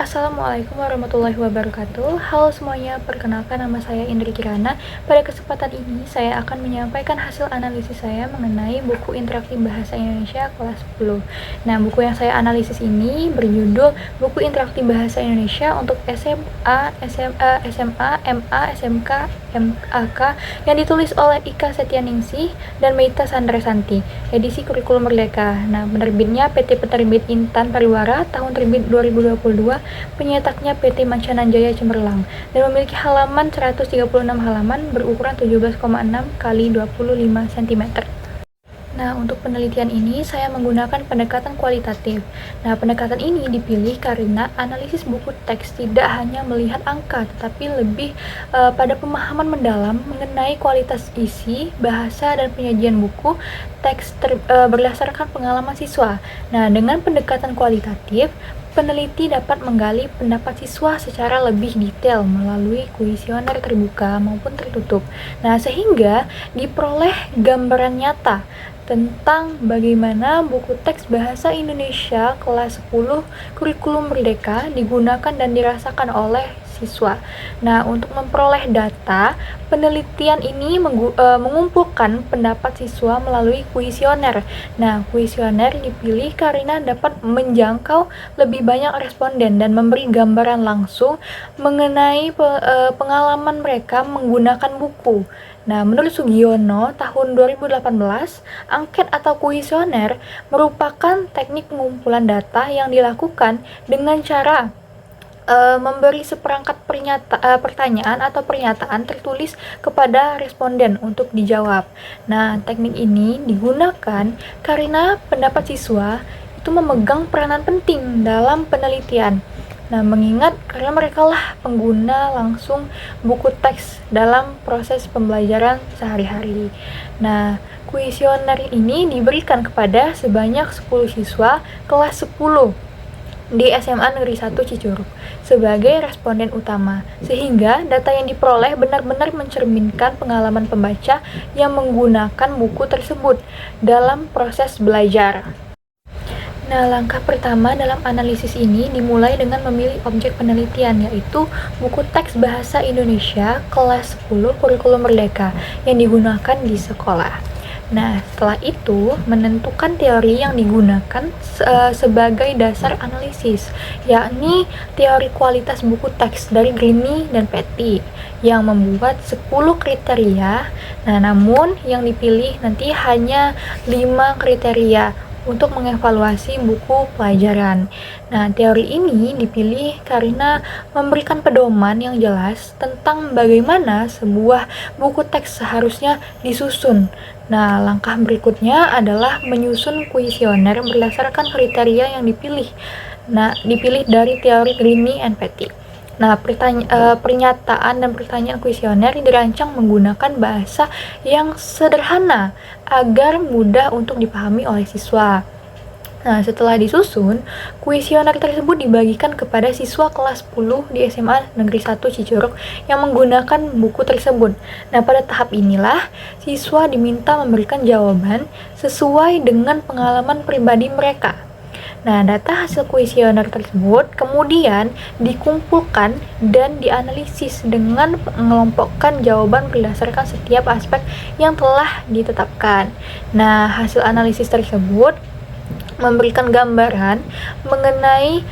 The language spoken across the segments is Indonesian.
Assalamualaikum warahmatullahi wabarakatuh. Halo semuanya, perkenalkan nama saya Indri Kirana. Pada kesempatan ini saya akan menyampaikan hasil analisis saya mengenai buku interaktif bahasa Indonesia kelas 10. Nah, buku yang saya analisis ini berjudul Buku Interaktif Bahasa Indonesia untuk SMA, MA, SMK, MAK yang ditulis oleh Ika Setianingsih dan Meita Sandrasanti, edisi Kurikulum Merdeka. Nah, penerbitnya PT Penerbit Intan Pariwara, tahun terbit 2022, penyetaknya PT Mancananjaya Cemerlang, dan memiliki halaman 136 halaman berukuran 17,6 kali 25 cm. Nah, untuk penelitian ini saya menggunakan pendekatan kualitatif. Nah, pendekatan ini dipilih karena analisis buku teks tidak hanya melihat angka, tetapi lebih pada pemahaman mendalam mengenai kualitas isi, bahasa, dan penyajian buku teks berdasarkan pengalaman siswa. Nah, dengan pendekatan kualitatif, peneliti dapat menggali pendapat siswa secara lebih detail melalui kuesioner terbuka maupun tertutup. Nah, sehingga diperoleh gambaran nyata tentang bagaimana buku teks bahasa Indonesia kelas 10 Kurikulum Merdeka digunakan dan dirasakan oleh siswa. Nah, untuk memperoleh data, penelitian ini mengumpulkan pendapat siswa melalui kuesioner. Nah, kuesioner dipilih karena dapat menjangkau lebih banyak responden dan memberi gambaran langsung mengenai pengalaman mereka menggunakan buku. Nah, menurut Sugiono, tahun 2018, angket atau kuesioner merupakan teknik pengumpulan data yang dilakukan dengan cara memberi seperangkat pertanyaan atau pernyataan tertulis kepada responden untuk dijawab. Nah, teknik ini digunakan karena pendapat siswa itu memegang peranan penting dalam penelitian. Nah, mengingat karena mereka lah pengguna langsung buku teks dalam proses pembelajaran sehari-hari. Nah, kuesioner ini diberikan kepada sebanyak 10 siswa kelas 10 di SMA Negeri 1 Cicurug sebagai responden utama, sehingga data yang diperoleh benar-benar mencerminkan pengalaman pembaca yang menggunakan buku tersebut dalam proses belajar. Nah, langkah pertama dalam analisis ini dimulai dengan memilih objek penelitian, yaitu buku teks bahasa Indonesia kelas 10 Kurikulum Merdeka yang digunakan di sekolah. Nah, setelah itu menentukan teori yang digunakan sebagai dasar analisis, yakni teori kualitas buku teks dari Greene dan Petty yang membuat 10 kriteria. Nah, namun yang dipilih nanti hanya 5 kriteria untuk mengevaluasi buku pelajaran. Nah, teori ini dipilih karena memberikan pedoman yang jelas tentang bagaimana sebuah buku teks seharusnya disusun. Nah, langkah berikutnya adalah menyusun kuesioner berdasarkan kriteria yang dipilih. Nah, dipilih dari teori Greene and Petty. Nah, pernyataan dan pertanyaan kuesioner dirancang menggunakan bahasa yang sederhana agar mudah untuk dipahami oleh siswa. Nah, setelah disusun, kuesioner tersebut dibagikan kepada siswa kelas 10 di SMA Negeri 1 Cicurug yang menggunakan buku tersebut. Nah, pada tahap inilah siswa diminta memberikan jawaban sesuai dengan pengalaman pribadi mereka. Nah, data hasil kuesioner tersebut kemudian dikumpulkan dan dianalisis dengan mengelompokkan jawaban berdasarkan setiap aspek yang telah ditetapkan. Nah, hasil analisis tersebut memberikan gambaran mengenai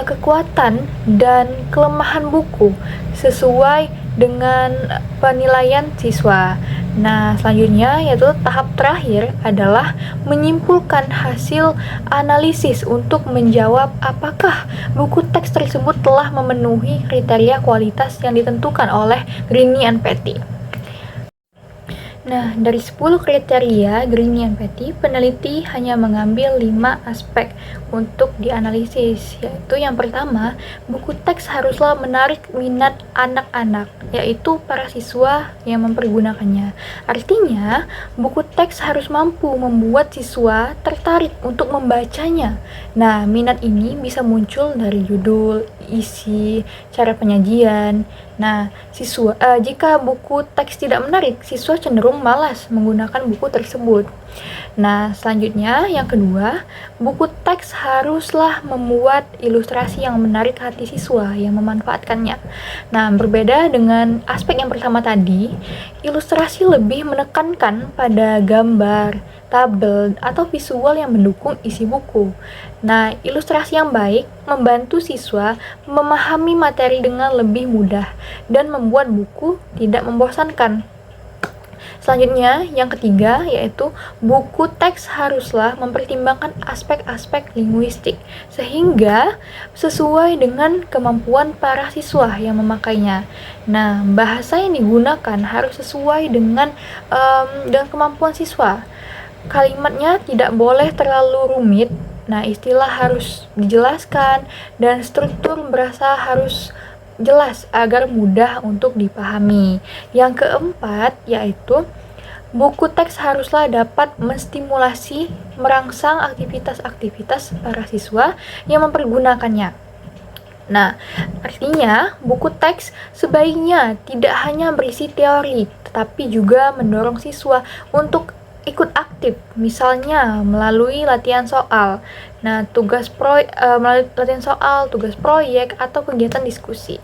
kekuatan dan kelemahan buku sesuai dengan penilaian siswa. Nah, selanjutnya yaitu tahap terakhir adalah menyimpulkan hasil analisis untuk menjawab apakah buku teks tersebut telah memenuhi kriteria kualitas yang ditentukan oleh Greene and Petty. Nah, dari 10 kriteria Greene and Petty, peneliti hanya mengambil 5 aspek untuk dianalisis, yaitu yang pertama, buku teks haruslah menarik minat anak-anak, yaitu para siswa yang mempergunakannya. Artinya, buku teks harus mampu membuat siswa tertarik untuk membacanya. Nah, minat ini bisa muncul dari judul, isi, cara penyajian. Nah, jika buku teks tidak menarik, siswa cenderung cenderung malas menggunakan buku tersebut. Nah, selanjutnya yang kedua, buku teks haruslah memuat ilustrasi yang menarik hati siswa yang memanfaatkannya. Nah, berbeda dengan aspek yang pertama tadi, ilustrasi lebih menekankan pada gambar, tabel, atau visual yang mendukung isi buku. Nah, ilustrasi yang baik membantu siswa memahami materi dengan lebih mudah dan membuat buku tidak membosankan. Selanjutnya, yang ketiga, yaitu buku teks haruslah mempertimbangkan aspek-aspek linguistik, sehingga sesuai dengan kemampuan para siswa yang memakainya. Nah, bahasa yang digunakan harus sesuai dengan kemampuan siswa. Kalimatnya tidak boleh terlalu rumit, nah istilah harus dijelaskan, dan struktur bahasa harus jelas agar mudah untuk dipahami. Yang keempat, yaitu buku teks haruslah dapat menstimulasi, merangsang aktivitas-aktivitas para siswa yang mempergunakannya. Nah, artinya buku teks sebaiknya tidak hanya berisi teori, tetapi juga mendorong siswa untuk ikut aktif, misalnya melalui latihan soal. Nah, melalui latihan soal, tugas proyek, atau kegiatan diskusi.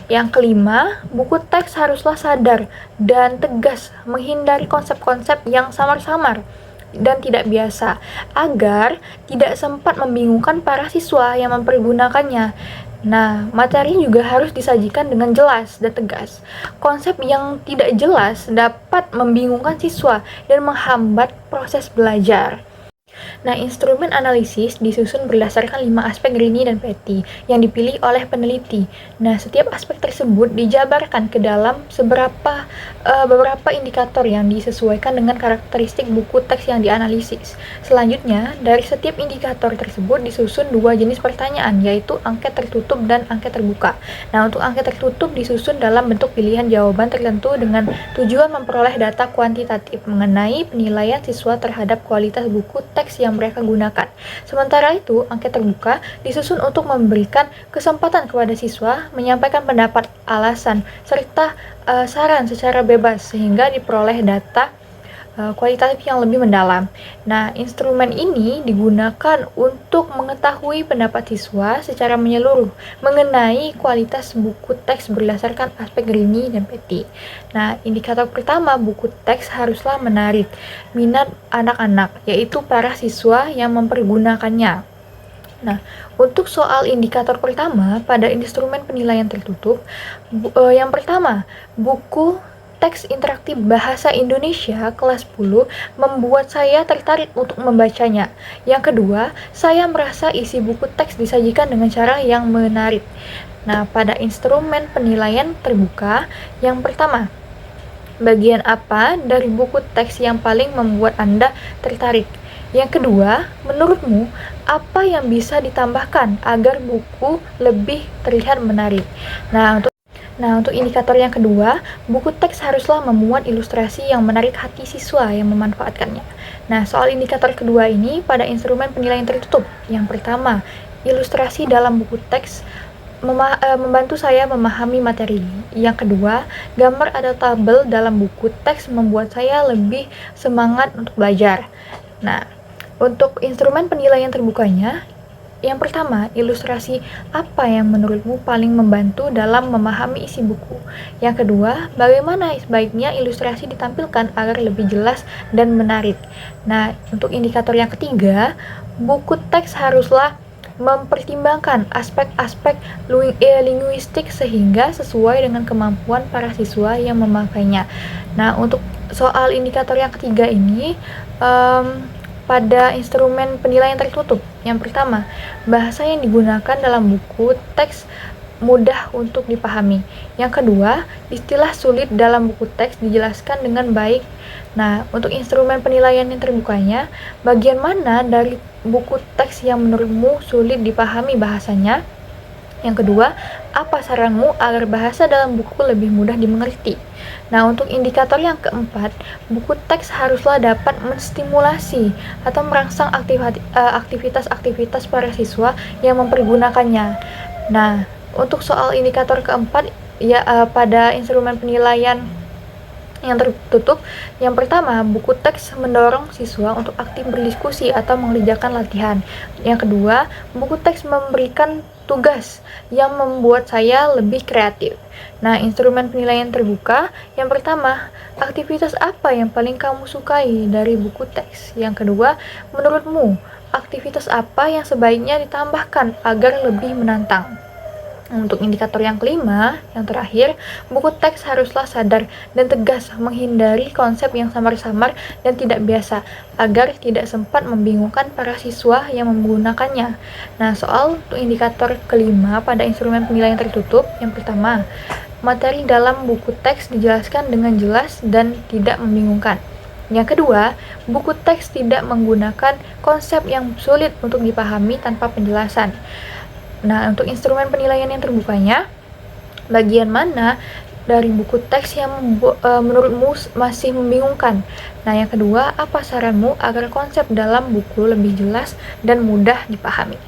Yang kelima, buku teks haruslah sadar dan tegas menghindari konsep-konsep yang samar-samar dan tidak biasa, agar tidak sempat membingungkan para siswa yang mempergunakannya. Nah, materi juga harus disajikan dengan jelas dan tegas. Konsep yang tidak jelas dapat membingungkan siswa dan menghambat proses belajar. Nah, instrumen analisis disusun berdasarkan 5 aspek Grini dan Petty yang dipilih oleh peneliti. Nah, setiap aspek tersebut dijabarkan ke dalam beberapa indikator yang disesuaikan dengan karakteristik buku teks yang dianalisis. Selanjutnya, dari setiap indikator tersebut disusun 2 jenis pertanyaan, yaitu angket tertutup dan angket terbuka. Nah, untuk angket tertutup disusun dalam bentuk pilihan jawaban tertentu dengan tujuan memperoleh data kuantitatif mengenai penilaian siswa terhadap kualitas buku teks yang mereka gunakan. Sementara itu, angket terbuka disusun untuk memberikan kesempatan kepada siswa menyampaikan pendapat, alasan, serta saran secara bebas sehingga diperoleh data kualitatif yang lebih mendalam. Nah, instrumen ini digunakan untuk mengetahui pendapat siswa secara menyeluruh mengenai kualitas buku teks berdasarkan aspek Grini dan Petty. Nah, indikator pertama buku teks haruslah menarik minat anak-anak, yaitu para siswa yang mempergunakannya. Nah, untuk soal indikator pertama pada instrumen penilaian tertutup, yang pertama, buku teks interaktif Bahasa Indonesia kelas 10 membuat saya tertarik untuk membacanya. Yang kedua, saya merasa isi buku teks disajikan dengan cara yang menarik. Nah, pada instrumen penilaian terbuka, yang pertama, bagian apa dari buku teks yang paling membuat Anda tertarik? Yang kedua, menurutmu apa yang bisa ditambahkan agar buku lebih terlihat menarik? Nah, untuk indikator yang kedua, buku teks haruslah memuat ilustrasi yang menarik hati siswa yang memanfaatkannya. Nah, soal indikator kedua ini pada instrumen penilaian tertutup. Yang pertama, ilustrasi dalam buku teks membantu saya memahami materi. Yang kedua, gambar atau tabel dalam buku teks membuat saya lebih semangat untuk belajar. Nah, untuk instrumen penilaian terbukanya, yang pertama, ilustrasi apa yang menurutmu paling membantu dalam memahami isi buku? Yang kedua, bagaimana sebaiknya ilustrasi ditampilkan agar lebih jelas dan menarik? Nah, untuk indikator yang ketiga, buku teks haruslah mempertimbangkan aspek-aspek linguistik sehingga sesuai dengan kemampuan para siswa yang memakainya. Nah, untuk soal indikator yang ketiga ini, pada instrumen penilaian tertutup, yang pertama, bahasa yang digunakan dalam buku teks mudah untuk dipahami. Yang kedua, istilah sulit dalam buku teks dijelaskan dengan baik. Nah, untuk instrumen penilaian yang terbukanya, bagian mana dari buku teks yang menurutmu sulit dipahami bahasanya? Yang kedua, apa saranmu agar bahasa dalam buku lebih mudah dimengerti? Nah, untuk indikator yang keempat, buku teks haruslah dapat menstimulasi atau merangsang aktivitas-aktivitas para siswa yang mempergunakannya. Nah, untuk soal indikator keempat, pada instrumen penilaian Yang tertutup, yang pertama, buku teks mendorong siswa untuk aktif berdiskusi atau mengerjakan latihan. Yang kedua, buku teks memberikan tugas yang membuat saya lebih kreatif. Nah, instrumen penilaian terbuka, yang pertama, aktivitas apa yang paling kamu sukai dari buku teks? Yang kedua, menurutmu, aktivitas apa yang sebaiknya ditambahkan agar lebih menantang? Untuk indikator yang kelima, yang terakhir, buku teks haruslah sadar dan tegas menghindari konsep yang samar-samar dan tidak biasa, agar tidak sempat membingungkan para siswa yang menggunakannya. Nah, soal untuk indikator kelima pada instrumen penilaian tertutup, yang pertama, materi dalam buku teks dijelaskan dengan jelas dan tidak membingungkan. Yang kedua, buku teks tidak menggunakan konsep yang sulit untuk dipahami tanpa penjelasan. Nah, untuk instrumen penilaian yang terbukanya, bagian mana dari buku teks yang menurutmu masih membingungkan? Nah, yang kedua, apa saranmu agar konsep dalam buku lebih jelas dan mudah dipahami?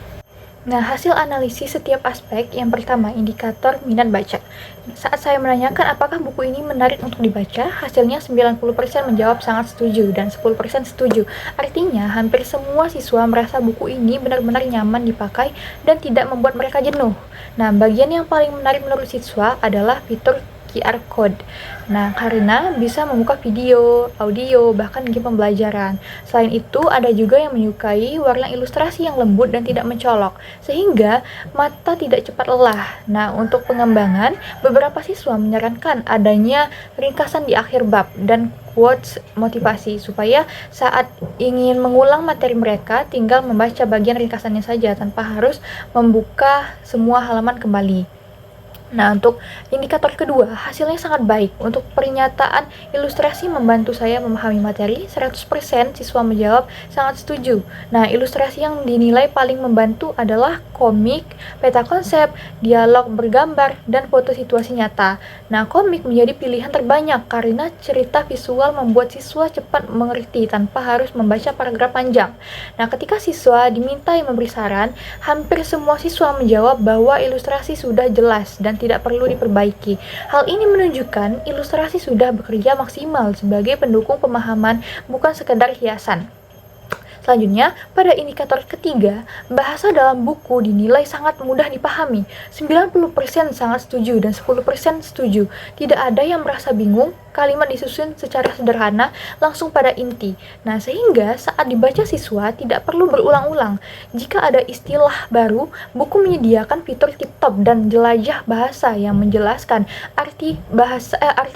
Nah, hasil analisis setiap aspek, yang pertama, indikator minat baca. Saat saya menanyakan apakah buku ini menarik untuk dibaca, hasilnya 90% menjawab sangat setuju dan 10% setuju. Artinya, hampir semua siswa merasa buku ini benar-benar nyaman dipakai dan tidak membuat mereka jenuh. Nah, bagian yang paling menarik menurut siswa adalah fitur QR Code. Nah, karena bisa membuka video, audio, bahkan game pembelajaran. Selain itu, ada juga yang menyukai warna ilustrasi yang lembut dan tidak mencolok, sehingga mata tidak cepat lelah. Nah, untuk pengembangan, beberapa siswa menyarankan adanya ringkasan di akhir bab dan quotes motivasi, supaya saat ingin mengulang materi mereka, tinggal membaca bagian ringkasannya saja tanpa harus membuka semua halaman kembali. Nah, untuk indikator kedua, hasilnya sangat baik. Untuk pernyataan ilustrasi membantu saya memahami materi, 100% siswa menjawab sangat setuju. Nah, ilustrasi yang dinilai paling membantu adalah komik, peta konsep, dialog bergambar, dan foto situasi nyata. Nah, komik menjadi pilihan terbanyak karena cerita visual membuat siswa cepat mengerti tanpa harus membaca paragraf panjang. Nah, ketika siswa dimintai memberi saran, hampir semua siswa menjawab bahwa ilustrasi sudah jelas dan tidak perlu diperbaiki. Hal ini menunjukkan ilustrasi sudah bekerja maksimal sebagai pendukung pemahaman, bukan sekedar hiasan. Selanjutnya, pada indikator ketiga, bahasa dalam buku dinilai sangat mudah dipahami. 90% sangat setuju dan 10% setuju. Tidak ada yang merasa bingung, kalimat disusun secara sederhana, langsung pada inti. Nah, sehingga saat dibaca siswa tidak perlu berulang-ulang. Jika ada istilah baru, buku menyediakan fitur tip top dan jelajah bahasa yang menjelaskan arti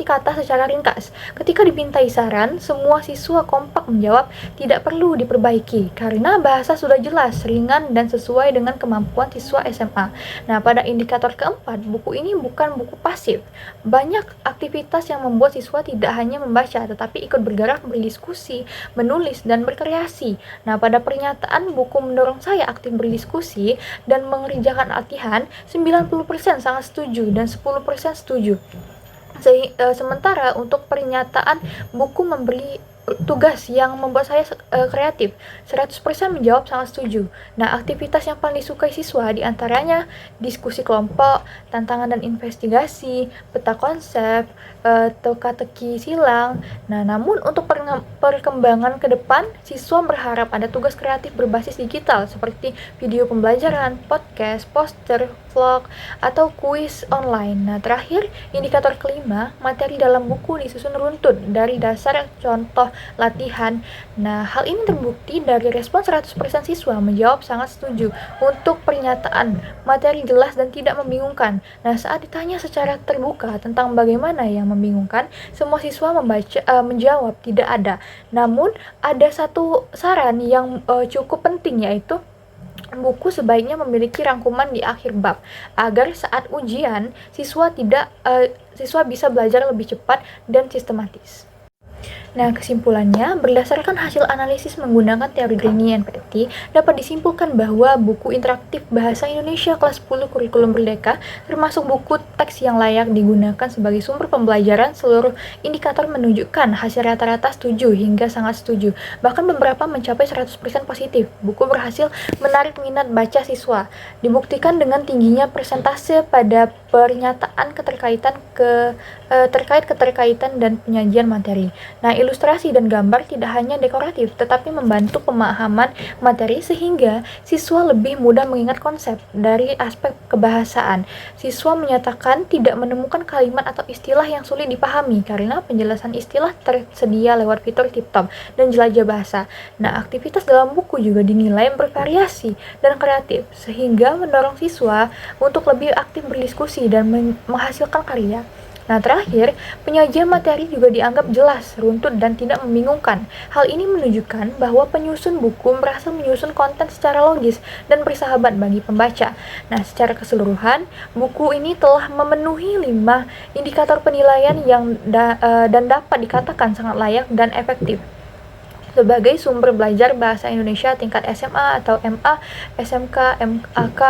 kata secara ringkas. Ketika dipintai saran, semua siswa kompak menjawab tidak perlu diperbaiki karena bahasa sudah jelas, ringan, dan sesuai dengan kemampuan siswa SMA. Nah, pada indikator keempat, buku ini bukan buku pasif. Banyak aktivitas yang membuat siswa tidak hanya membaca, tetapi ikut bergerak, berdiskusi, menulis, dan berkreasi. Nah, pada pernyataan buku mendorong saya aktif berdiskusi dan mengerjakan latihan, 90% sangat setuju dan 10% setuju. Sementara untuk pernyataan buku memberi tugas yang membuat saya kreatif, 100% menjawab sangat setuju. Nah, aktivitas yang paling disukai siswa diantaranya diskusi kelompok, tantangan dan investigasi, peta konsep, teka-teki silang. Nah, namun untuk perkembangan ke depan, siswa berharap ada tugas kreatif berbasis digital seperti video pembelajaran, podcast, poster, vlog, atau kuis online. Nah, terakhir, indikator kelima, materi dalam buku disusun runtut dari dasar contoh latihan. Nah, hal ini terbukti dari respon 100% siswa menjawab sangat setuju untuk pernyataan materi jelas dan tidak membingungkan. Nah, saat ditanya secara terbuka tentang bagaimana yang membingungkan, semua siswa menjawab tidak ada. Namun, ada satu saran yang cukup penting, yaitu buku sebaiknya memiliki rangkuman di akhir bab agar saat ujian siswa bisa belajar lebih cepat dan sistematis. Nah, kesimpulannya, berdasarkan hasil analisis menggunakan teori Greene NPT, dapat disimpulkan bahwa buku interaktif Bahasa Indonesia kelas 10 Kurikulum Merdeka, termasuk buku teks yang layak digunakan sebagai sumber pembelajaran, seluruh indikator menunjukkan hasil rata-rata setuju hingga sangat setuju. Bahkan beberapa mencapai 100% positif. Buku berhasil menarik minat baca siswa. Dibuktikan dengan tingginya persentase pada pernyataan terkait keterkaitan dan penyajian materi. Nah, ilustrasi dan gambar tidak hanya dekoratif, tetapi membantu pemahaman materi sehingga siswa lebih mudah mengingat konsep. Dari aspek kebahasaan, siswa menyatakan tidak menemukan kalimat atau istilah yang sulit dipahami karena penjelasan istilah tersedia lewat fitur TikTok dan jelajah bahasa. Nah, aktivitas dalam buku juga dinilai bervariasi dan kreatif, sehingga mendorong siswa untuk lebih aktif berdiskusi dan menghasilkan karya. Nah, terakhir, penyajian materi juga dianggap jelas, runtut, dan tidak membingungkan. Hal ini menunjukkan bahwa penyusun buku merasa menyusun konten secara logis dan bersahabat bagi pembaca. Nah, secara keseluruhan, buku ini telah memenuhi 5 indikator penilaian dan dapat dikatakan sangat layak dan efektif sebagai sumber belajar bahasa Indonesia tingkat SMA atau MA, SMK, MAK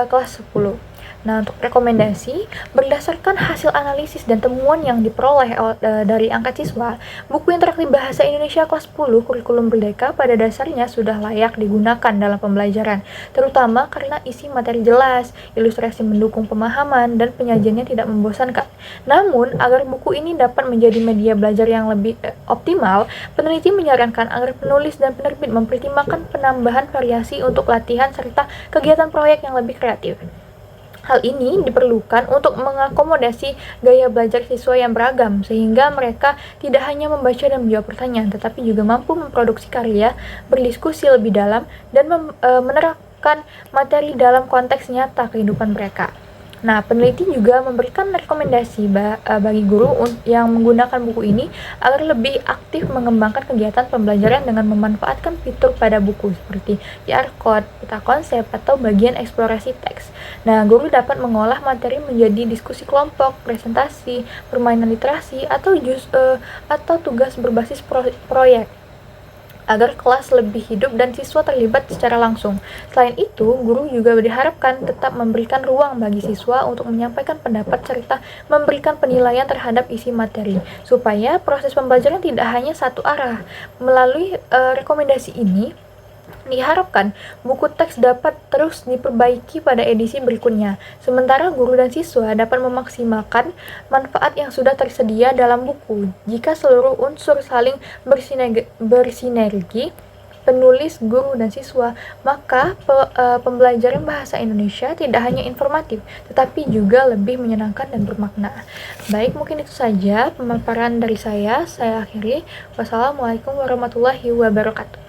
kelas 10. Nah, untuk rekomendasi, berdasarkan hasil analisis dan temuan yang diperoleh dari angkat siswa, buku interaktif Bahasa Indonesia kelas 10 Kurikulum Merdeka pada dasarnya sudah layak digunakan dalam pembelajaran, terutama karena isi materi jelas, ilustrasi mendukung pemahaman, dan penyajiannya tidak membosankan. Namun, agar buku ini dapat menjadi media belajar yang lebih optimal, peneliti menyarankan agar penulis dan penerbit mempertimbangkan penambahan variasi untuk latihan serta kegiatan proyek yang lebih kreatif. Hal ini diperlukan untuk mengakomodasi gaya belajar siswa yang beragam, sehingga mereka tidak hanya membaca dan menjawab pertanyaan, tetapi juga mampu memproduksi karya, berdiskusi lebih dalam, dan menerapkan materi dalam konteks nyata kehidupan mereka. Nah, peneliti juga memberikan rekomendasi bagi guru yang menggunakan buku ini agar lebih aktif mengembangkan kegiatan pembelajaran dengan memanfaatkan fitur pada buku seperti QR Code, peta konsep, atau bagian eksplorasi teks. Nah, guru dapat mengolah materi menjadi diskusi kelompok, presentasi, permainan literasi, atau tugas berbasis proyek, agar kelas lebih hidup dan siswa terlibat secara langsung. Selain itu, guru juga diharapkan tetap memberikan ruang bagi siswa untuk menyampaikan pendapat serta memberikan penilaian terhadap isi materi, supaya proses pembelajaran tidak hanya satu arah. Melalui rekomendasi ini, diharapkan buku teks dapat terus diperbaiki pada edisi berikutnya, sementara guru dan siswa dapat memaksimalkan manfaat yang sudah tersedia dalam buku. Jika seluruh unsur saling bersinergi, penulis, guru, dan siswa, maka pembelajaran bahasa Indonesia tidak hanya informatif, tetapi juga lebih menyenangkan dan bermakna. Baik, mungkin itu saja pemaparan dari saya. Saya akhiri. Wassalamualaikum warahmatullahi wabarakatuh.